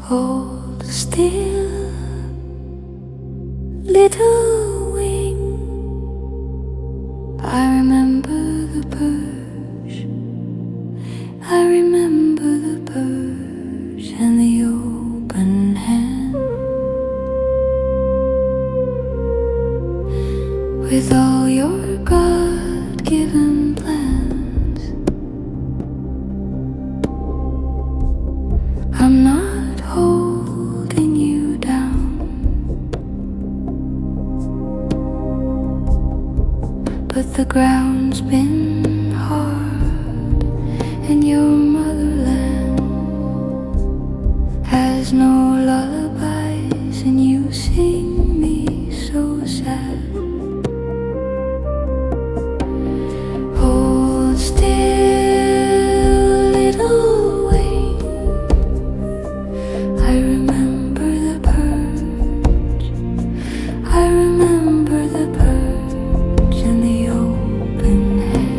Hold still, little wing. I remember the perch, I remember the perch and the open hand. With all your God-given plans, I'm not holding you down, but the ground's been hard, and your motherland has no lullabies, and you sing me so sad. Hold still, little wing. I remember the perch, I remember the perch and the open hand.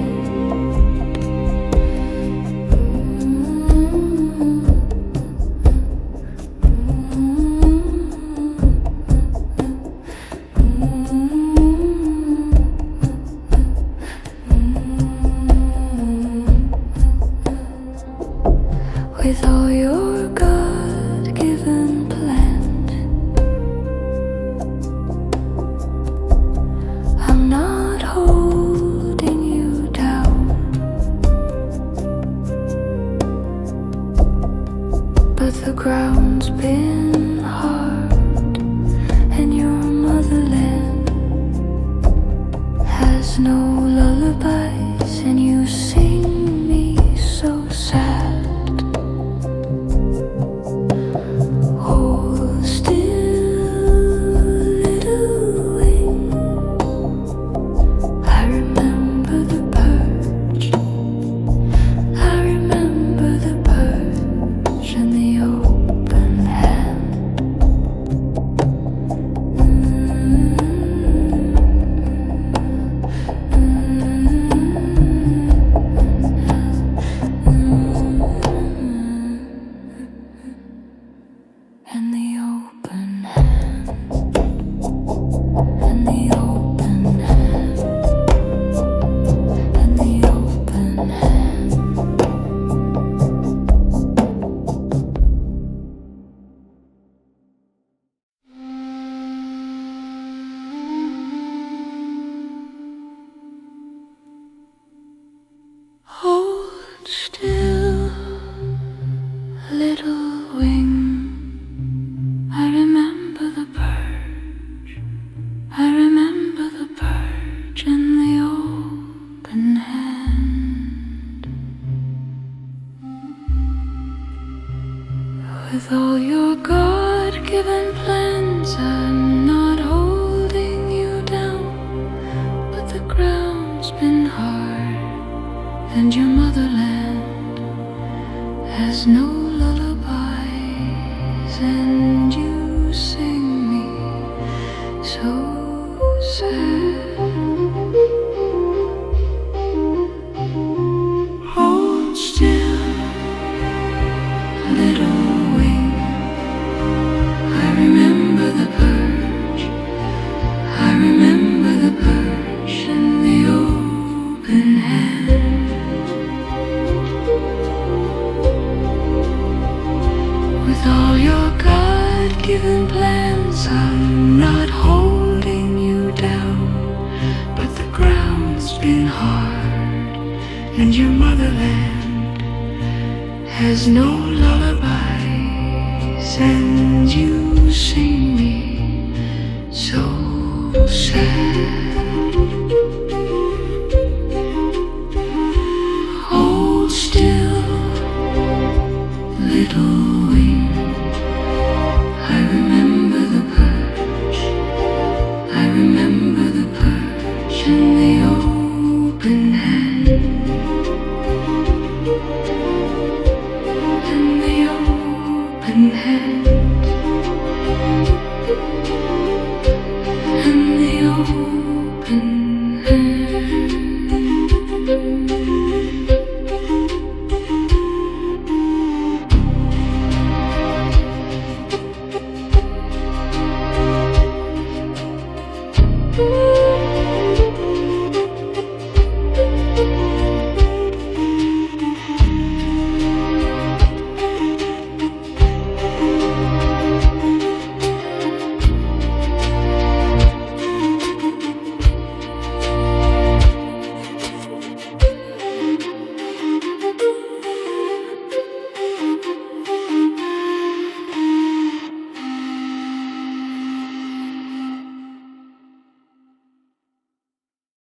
With all your God-given plans, I'm not holding you down, but the ground's been hard, and your motherland has no lullabies, and you sing me so sad. Hold still, little wing. I remember the perch, I remember the perch and the open hand. And the open hand, and the open hand, and the open hand. Hold still, little wing. I remember the perch, I remember the perch and the open hand. With all your God-given plans, I'm not holding you down, but the ground's been hard, and your motherland has no lullabies, and you sing me so sad. Hold still, little wing. I remember the perch, I remember the perch and the open hand. With all your God-given plans, I'm not holding you down, but the ground's been hard, and your motherland has no lullabies, and you sing me so sad.